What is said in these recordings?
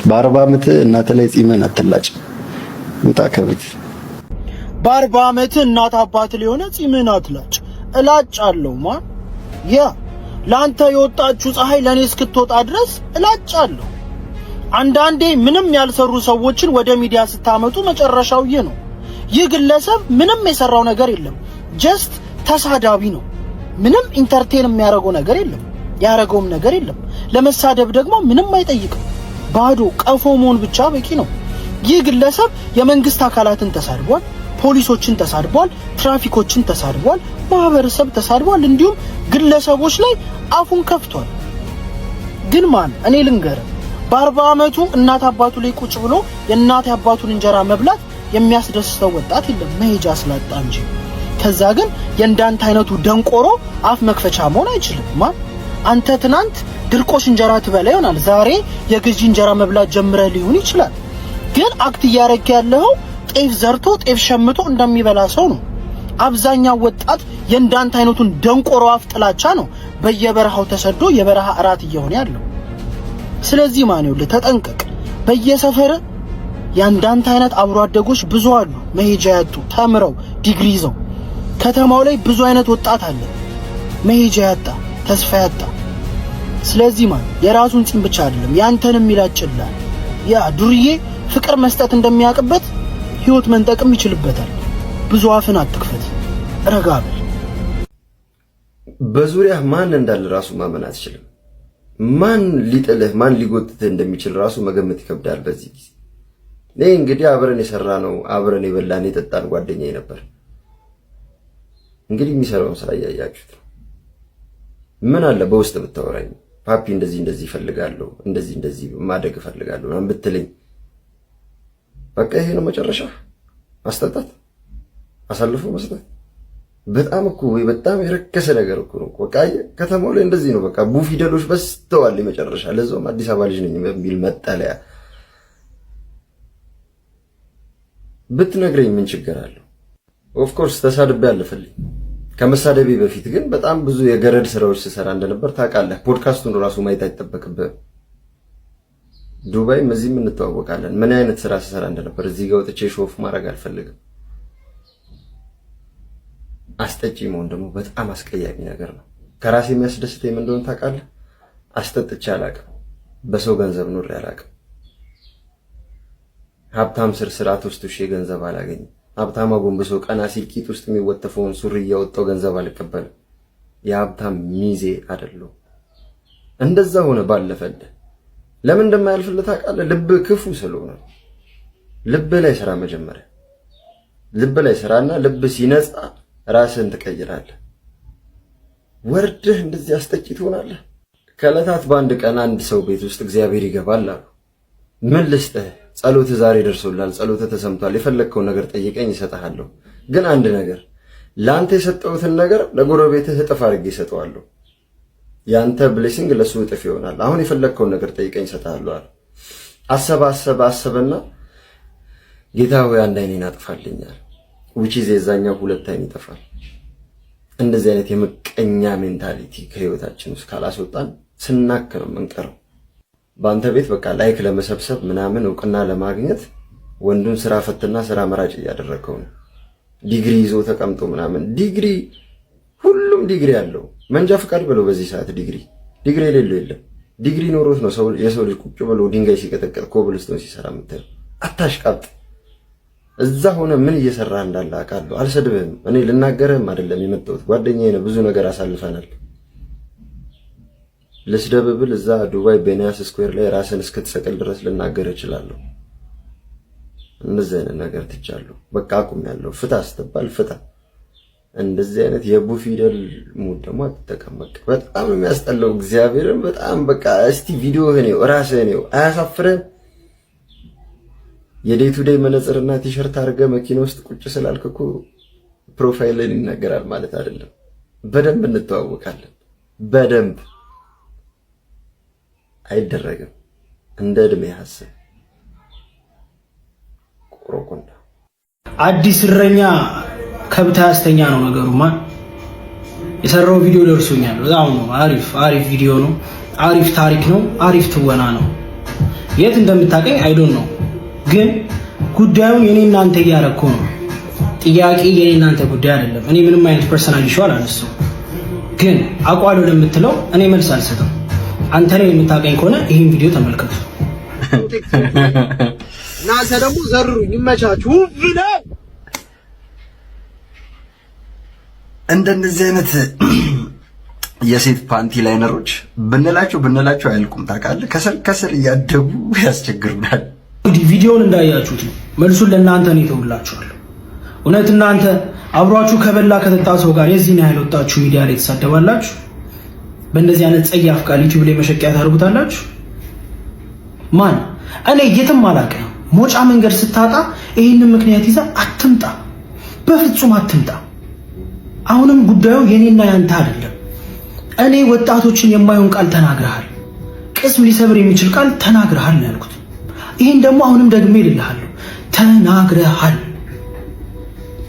በ40 ዓመት እናት ላይ ጺምን አትላጭ ውጣ ከቤት። በ40 ዓመት እናት አባት ላይ ሆነ ጺምን አትላጭ እላጫለሁ ማን ያ ላንተ የወጣችሁ ፀሐይ ለኔ እስክትወጣ ድረስ እላጫለሁ። አንዳንዴ ምንም ያልሰሩ ሰዎችን ወደ ሚዲያ ስታመጡ መጨረሻው ይህ ነው። ይህ ግለሰብ ምንም የሰራው ነገር የለም፣ ጀስት ተሳዳቢ ነው። ምንም ኢንተርቴን የሚያደርገው ነገር የለም፣ ያደረገውም ነገር የለም። ለመሳደብ ደግሞ ምንም አይጠይቅም። ባዶ ቀፎ መሆን ብቻ በቂ ነው። ይህ ግለሰብ የመንግስት አካላትን ተሳድቧል፣ ፖሊሶችን ተሳድቧል፣ ትራፊኮችን ተሳድቧል፣ ማህበረሰብ ተሳድቧል፣ እንዲሁም ግለሰቦች ላይ አፉን ከፍቷል። ግን ማን እኔ ልንገርህ፣ በ40 ዓመቱ እናት አባቱ ላይ ቁጭ ብሎ የእናት አባቱን እንጀራ መብላት የሚያስደስተው ወጣት የለም መሄጃ ስላጣ እንጂ። ከዛ ግን የእንዳንተ አይነቱ ደንቆሮ አፍ መክፈቻ መሆን አይችልም። ማን አንተ ትናንት ድርቆሽ እንጀራ ትበላ ይሆናል፣ ዛሬ የግዢ እንጀራ መብላት ጀምረህ ሊሆን ይችላል። ግን አክት እያደረግህ ያለው ጤፍ ዘርቶ ጤፍ ሸምቶ እንደሚበላ ሰው ነው። አብዛኛው ወጣት የእንዳንተ አይነቱን ደንቆሮ አፍ ጥላቻ ነው በየበረሃው ተሰዶ የበረሃ እራት እየሆነ ያለው። ስለዚህ ማን ይኸውልህ ተጠንቀቅ። በየሰፈር ያንዳንተ አይነት አብሮ አደጎች ብዙ አሉ፣ መሄጃ ያጡ ተምረው ዲግሪ ይዘው። ከተማው ላይ ብዙ አይነት ወጣት አለ መሄጃ ያጣ ተስፋ ያጣ። ስለዚህ ማን የራሱን ጺም ብቻ አይደለም ያንተንም ይላጭላል። ያ ዱርዬ ፍቅር መስጠት እንደሚያውቅበት ህይወት መንጠቅም ይችልበታል። ብዙ አፍን አትክፈት፣ ረጋ በል። በዙሪያ ማን እንዳለ ራሱ ማመን አትችልም። ማን ሊጥልህ ማን ሊጎትትህ እንደሚችል ራሱ መገመት ይከብዳል በዚህ ጊዜ። እኔ እንግዲህ አብረን የሰራ ነው አብረን የበላን የጠጣን ጓደኛዬ ነበር። እንግዲህ የሚሰራውን ስራ እያያችሁት ነው። ምን አለ በውስጥ ብታወራኝ፣ ፓፒ እንደዚህ እፈልጋለሁ እንደዚህ ማደግ እፈልጋለሁ ምናምን ብትለኝ፣ በቃ ይሄ ነው መጨረሻ። ማስጠጣት አሳልፎ መስጠት በጣም እኮ በጣም የረከሰ ነገር እኮ ነው። በቃ ከተማው ላይ እንደዚህ ነው። በቃ ቡ ፊደሎች በስተዋል መጨረሻ። ለዛውም አዲስ አበባ ልጅ ነኝ በሚል መጠለያ ብትነግረኝ ምን ችግር አለው? ኦፍ ኮርስ ተሳድቤ አለፈልኝ። ከመሳደቤ በፊት ግን በጣም ብዙ የገረድ ስራዎች ስሰራ እንደነበር ታውቃለህ። ፖድካስቱን ራሱ ማየት አይጠበቅብህም። ዱባይም እዚህም እንተዋወቃለን። ምን አይነት ስራ ስሰራ እንደነበር እዚህ ጋር ወጥቼ ሾፍ ማድረግ አልፈልግም። አስጠጪ መሆን ደግሞ በጣም አስቀያሚ ነገር ነው። ከራሴ የሚያስደስተኝ ምን እንደሆነ ታውቃለህ? አስጠጥቼ አላውቅም። በሰው ገንዘብ ኑሬ አላውቅም። ሀብታም ስርዓት ውስጥ ገንዘብ አላገኝም። ሀብታም አጎንብሶ ቀና ሲል ቂጥ ውስጥ የሚወተፈውን ሱሪ እያወጣው ገንዘብ አልቀበልም። የሀብታም ሚዜ አይደለሁ። እንደዛ ሆነ ባለፈልህ። ለምን እንደማያልፍልህ ታውቃለህ? ልብ ክፉ ስለሆነ። ልብ ላይ ስራ መጀመሪያ ልብ ላይ ስራና ልብ ሲነጻ ራስን ትቀይራለህ። ወርድህ እንደዚህ አስጠቂ ትሆናለህ። ከዕለታት በአንድ ቀን አንድ ሰው ቤት ውስጥ እግዚአብሔር ይገባል አሉ። ምን ልስጥህ? ጸሎትህ ዛሬ ደርሶላል፣ ጸሎትህ ተሰምቷል፣ የፈለግከውን ነገር ጠይቀኝ እሰጥሃለሁ። ግን አንድ ነገር ለአንተ የሰጠሁትን ነገር ለጎረቤትህ እጥፍ አድርጌ እሰጠዋለሁ። ያንተ ብሌሲንግ ለሱ እጥፍ ይሆናል። አሁን የፈለግከውን ነገር ጠይቀኝ እሰጥሃለሁ አለ። አሰበና ጌታ ሆይ አንድ አይኔን አጥፋልኛል። ዊችዝ የዛኛው ሁለት አይን ይጠፋል። እንደዚህ አይነት የምቀኛ ሜንታሊቲ ከህይወታችን ውስጥ ካላስወጣን ስናክ ነው የምንቀረው። በአንተ ቤት በቃ ላይክ ለመሰብሰብ ምናምን እውቅና ለማግኘት ወንዱን ስራ ፈትና ስራ መራጭ እያደረገው ነው። ዲግሪ ይዞ ተቀምጦ ምናምን ዲግሪ፣ ሁሉም ዲግሪ አለው። መንጃ ፈቃድ ብለው በዚህ ሰዓት ዲግሪ የሌለው የለም። ዲግሪ ኖሮት ነው የሰው ልጅ ቁጭ ብሎ ድንጋይ ሲቀጠቀጥ ኮብልስቶን ሲሰራ የምታየው። አታሽቃብጥ። እዛ ሆነ ምን እየሰራ እንዳለ አውቃለሁ። አልሰድብህም። እኔ ልናገርህም አይደለም የመጣሁት፣ ጓደኛዬ ነው። ብዙ ነገር አሳልፈናል። ልስደብብል እዛ ዱባይ ቤንያስ ስኩዌር ላይ ራስን እስክትሰቅል ድረስ ልናገር እችላለሁ። እንደዚህ አይነት ነገር ትቻለሁ። በቃ አቁሜያለሁ። ፍታ ስትባል ፍታ። እንደዚህ አይነት የቡ ፊደል ሙድ ደግሞ አትጠቀም። በጣም ነው የሚያስጠላው። እግዚአብሔርን በጣም በቃ እስቲ ቪዲዮህን ነው ራስህን ነው አያሳፍርህም? የዴይ ቱ ዴይ መነጽርና ቲሸርት አድርገህ መኪና ውስጥ ቁጭ ስላልክ እኮ ፕሮፋይል ላይ ይናገራል ማለት አይደለም። በደንብ እንተዋወቃለን። በደንብ አይደረግም። እንደ እድሜ ሐሰብ ቆሮቆንዳ አዲስ እረኛ ከብት ያስተኛ ነው ነገሩማ። የሰራው ቪዲዮ ደርሶኛል። በጣም ነው አሪፍ ቪዲዮ ነው። አሪፍ ታሪክ ነው። አሪፍ ትወና ነው። የት እንደምታቀኝ አይዶን ነው፣ ግን ጉዳዩን የኔ እናንተ እያረኩ ነው። ጥያቄ የኔ እናንተ ጉዳይ አይደለም። እኔ ምንም አይነት ፐርሰናል ኢሹ አላነሳም። ግን አቋል ወደምትለው እኔ መልስ አልሰጥም። አንተ ነህ የምታቀኝ ከሆነ ይሄን ቪዲዮ ተመልከቱ። እናንተ ደግሞ ዘሩኝ ይመቻችሁ ብለ እንደነዚህ አይነት የሴት ፓንቲ ላይነሮች ብንላቸው አያልቁም። ታውቃለህ፣ ከስር እያደጉ ያስቸግሩናል። እንግዲህ ቪዲዮውን እንዳያችሁት ነው። መልሱን ለእናንተ ነው የተውላችኋለሁ። እውነት እናንተ አብሯችሁ ከበላ ከተጣ ሰው ጋር የዚህን ያህል ወጣችሁ ሚዲያ ላይ ተሳደባላችሁ? በእንደዚህ አይነት ጸያፍ ቃል ዩቲዩብ ላይ መሸቂያ ታደርጉታላችሁ? ማን? እኔ የትም አላውቅም። ሞጫ መንገድ ስታጣ ይህንን ምክንያት ይዛ አትምጣ፣ በፍጹም አትምጣ። አሁንም ጉዳዩ የኔና ያንተ አይደለም። እኔ ወጣቶችን የማይሆን ቃል ተናግረሃል፣ ቅስም ሊሰብር የሚችል ቃል ተናግረሃል ነው ያልኩት። ይሄን ደግሞ አሁንም ደግሜ እልልሃለሁ፣ ተናግረሃል።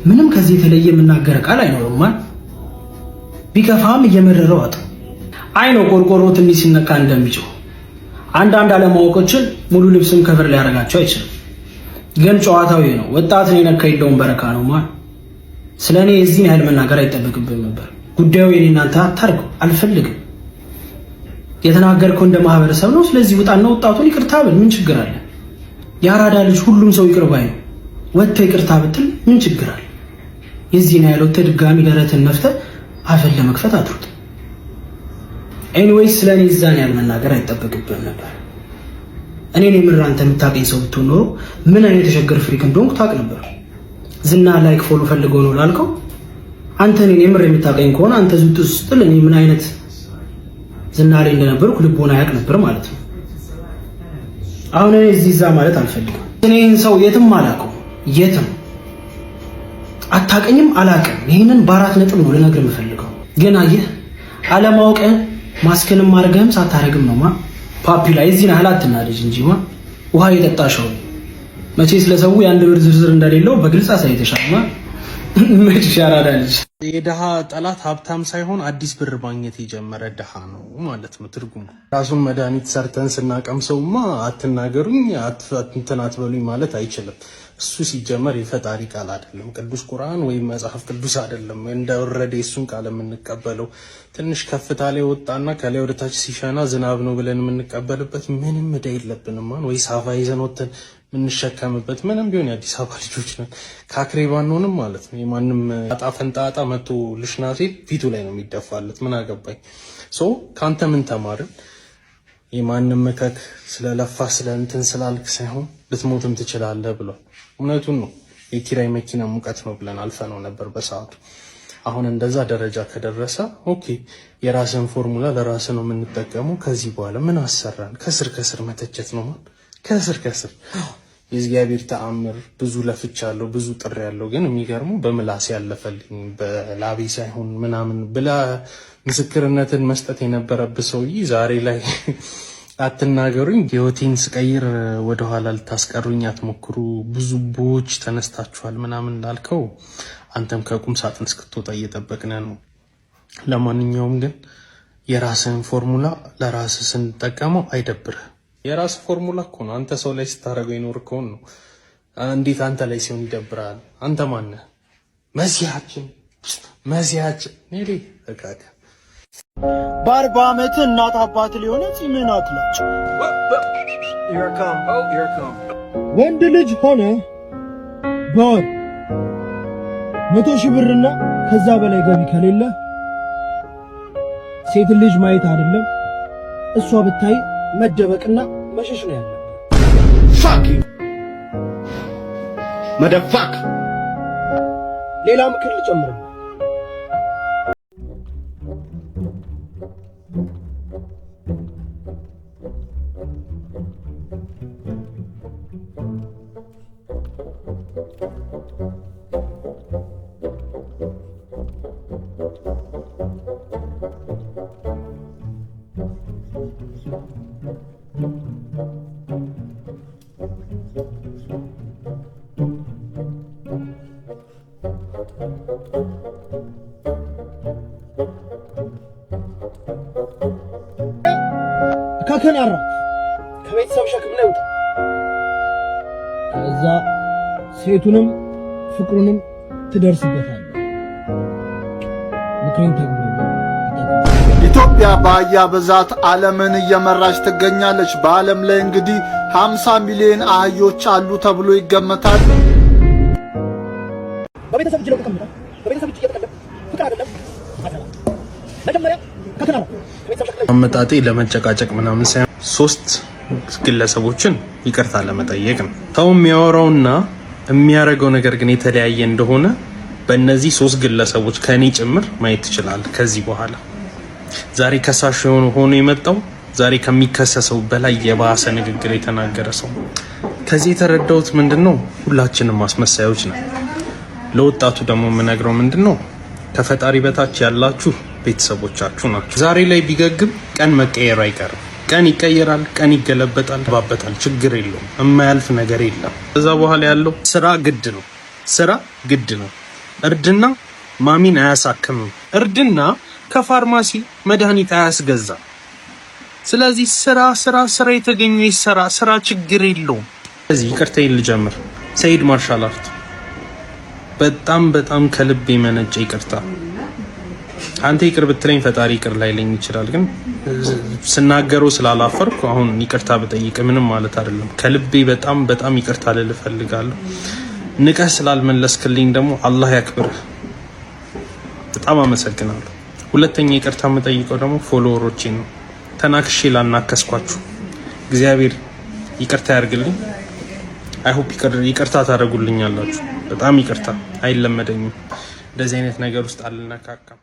ምንም ከዚህ የተለየ የምናገር ቃል አይኖርም። ቢከፋም እየመረረው አጥ አይ ነው ቆርቆሮ ትንሽ ሲነካ እንደሚጮህ አንዳንድ አለማወቆችን ሙሉ ልብስም ከበር ሊያደርጋቸው አይችልም። ግን ጨዋታው ይሄ ነው። ወጣትን የነካ የለውም በረካ ነው ማለት። ስለኔ የዚህን ያህል መናገር አይጠበቅብኝም ነበር። ጉዳዩ የኔ እናንተ አታርገው አልፈልግም። የተናገርከው እንደ ማህበረሰብ ነው። ስለዚህ ውጣና ወጣቱን ይቅርታ ብል ምን ችግር አለ? የአራዳ ልጅ ሁሉም ሰው ይቅር ባይ ነው። ወጥተህ ይቅርታ ብትል ምን ችግር አለ? የዚህን ያህል ወጥተህ ድጋሚ ደረትን መፍተህ አፈን ለመክፈት አትሩጥ። ኤኒዌይስ ስለኔ እዛን ያህል መናገር አይጠበቅብኝም ነበር። እኔን የምር አንተ የምታውቀኝ ሰው ብትሆን ኖሮ ምን አይነት የተቸገረ ፍሪክ እንደሆንኩ ታውቅ ነበር። ዝና ላይክ ፎሎ ፈልገው ነው ላልከው አንተ እኔን የምር የምታውቀኝ ከሆነ አንተ ዝም ስትል እኔ ምን አይነት ዝና ላይ እንደነበርኩ ልቦና ያውቅ ነበር ማለት ነው። አሁን እኔ እዚህ እዛ ማለት አልፈልግም። እኔን ሰው የትም አላውቀው፣ የትም አታውቀኝም፣ አላውቅም። ይሄንን በአራት ነጥብ ነው ልነግር የምፈልገው። ግን አየህ አለማወቅህን ማስክንም ማርገህም ሳታረግም ነው ፓፒ ላይ እዚህ ነህ አትናደጅ እንጂ ውሃ የጠጣሽው መቼ ስለሰው የአንድ ብር ዝርዝር እንደሌለው በግልጽ አሳይተሻል። መች ያራዳ ልጅ የደሃ ጠላት ሀብታም ሳይሆን አዲስ ብር ማግኘት የጀመረ ደሃ ነው ማለት ነው ትርጉሙ። ራሱን መድኃኒት ሰርተን ስናቀምሰውማ አትናገሩኝ እንትን አትበሉኝ ማለት አይችልም። እሱ ሲጀመር የፈጣሪ ቃል አይደለም፣ ቅዱስ ቁርአን ወይም መጽሐፍ ቅዱስ አይደለም። እንደወረደ እሱን ቃል የምንቀበለው ትንሽ ከፍታ ላይ ወጣና ከላይ ወደታች ሲሸና ዝናብ ነው ብለን የምንቀበልበት ምንም ዕዳ የለብንም። ወይ ሳፋ ይዘን ወተን የምንሸከምበት ምንም ቢሆን የአዲስ አበባ ልጆች ነን። ካክሬ ባንሆንም ማለት ነው። የማንም አጣ ፈንጣጣ መቶ ልሽና ሲል ፊቱ ላይ ነው የሚደፋለት። ምን አገባኝ። ከአንተ ምን ተማርን? የማንም መከክ ስለለፋ ስለ እንትን ስላልክ ሳይሆን ልትሞትም ትችላለህ ብሏል። እውነቱን ነው። የኪራይ መኪና ሙቀት ነው ብለን አልፈነው ነበር በሰዓቱ። አሁን እንደዛ ደረጃ ከደረሰ ኦኬ፣ የራስን ፎርሙላ ለራስ ነው የምንጠቀመው። ከዚህ በኋላ ምን አሰራን? ከስር መተቸት ነው ከስር የእግዚአብሔር ተአምር። ብዙ ለፍቻለሁ፣ ብዙ ጥሬ ያለው ግን የሚገርመው በምላስ ያለፈልኝ በላቤ ሳይሆን ምናምን ብላ ምስክርነትን መስጠት የነበረብህ ሰውዬ ዛሬ ላይ አትናገሩኝ፣ ህይወቴን ስቀይር ወደኋላ ልታስቀሩኝ አትሞክሩ፣ ብዙ ቦች ተነስታችኋል ምናምን ላልከው አንተም ከቁም ሳጥን እስክትወጣ እየጠበቅን ነው። ለማንኛውም ግን የራስህን ፎርሙላ ለራስህ ስንጠቀመው አይደብርህ። የራስህ ፎርሙላ እኮ ነው። አንተ ሰው ላይ ስታደርገው የኖርከውን ነው። እንዴት አንተ ላይ ሲሆን ይደብራል? አንተ ማነህ? መሲያችን ኔሌ ተካከ በ40 ዓመት እናት አባት ሊሆነ ፂምህን አትላጭ። ወንድ ልጅ ሆነ በወር 100,000 ብርና ከዛ በላይ ገቢ ከሌለ ሴት ልጅ ማየት አይደለም እሷ ብታይ መደበቅና መሸሽ ነው ያለው። ፋክ መደፋክ። ሌላ ምክር ልጨምር። ከከናራ ከቤተሰብ ሸክም ላይ ውጣ። ከዛ ሴቱንም ፍቅሩንም ትደርስበታለህ። ምክሬን ተግብሩ። ኢትዮጵያ በአህያ ብዛት ዓለምን እየመራች ትገኛለች። በዓለም ላይ እንግዲህ 50 ሚሊዮን አህዮች አሉ ተብሎ ይገመታል። በቤተሰብ እጅ ለቁ በቤተሰብ እጅ እየተቀለብ ፍቅር አይደለም መጀመሪያ ከከና ነው። አመጣጤ ለመጨቃጨቅ ምናምን ሳይሆን 3 ግለሰቦችን ይቅርታ ለመጠየቅ ነው። ሰው የሚያወራውና የሚያደርገው ነገር ግን የተለያየ እንደሆነ በእነዚህ 3 ግለሰቦች ከኔ ጭምር ማየት ትችላለህ። ከዚህ በኋላ ዛሬ ከሳሽ ሆኖ የመጣው ዛሬ ከሚከሰሰው በላይ የባሰ ንግግር የተናገረ ሰው። ከዚህ የተረዳሁት ምንድነው? ሁላችንም አስመሳዮች ነን። ለወጣቱ ደግሞ የምነግረው ምንድነው? ከፈጣሪ በታች ያላችሁ ቤተሰቦቻችሁ ናችሁ። ዛሬ ላይ ቢገግም ቀን መቀየሩ አይቀርም። ቀን ይቀየራል፣ ቀን ይገለበጣል፣ ባበጣል፣ ችግር የለውም። የማያልፍ ነገር የለም። ከዛ በኋላ ያለው ስራ ግድ ነው። ስራ ግድ ነው። እርድና ማሚን አያሳክምም። እርድና ከፋርማሲ መድኃኒት አያስገዛም። ስለዚህ ስራ የተገኘ ይሰራ። ስራ ችግር የለውም። ስለዚህ ይቅርታዬን ልጀምር። ሰይድ ማርሻል አርት በጣም ከልብ የመነጨ ይቅርታ። አንተ ይቅር ብትለኝ ፈጣሪ ይቅር ላይለኝ ይችላል፣ ግን ስናገረው ስላላፈርኩ አሁን ይቅርታ ብጠይቅ ምንም ማለት አይደለም። ከልቤ በጣም ይቅርታ ልል እፈልጋለሁ። ንቀህ ስላልመለስክልኝ ደግሞ አላህ ያክብርህ። በጣም አመሰግናለሁ። ሁለተኛ ይቅርታ የምጠይቀው ደግሞ ፎሎወሮቼ ነው። ተናክሼ ላናከስኳችሁ እግዚአብሔር ይቅርታ ያርግልኝ። አይሆፕ ይቅርታ ታደርጉልኛላችሁ። በጣም ይቅርታ። አይለመደኝም እንደዚህ አይነት ነገር ውስጥ አልነካካም።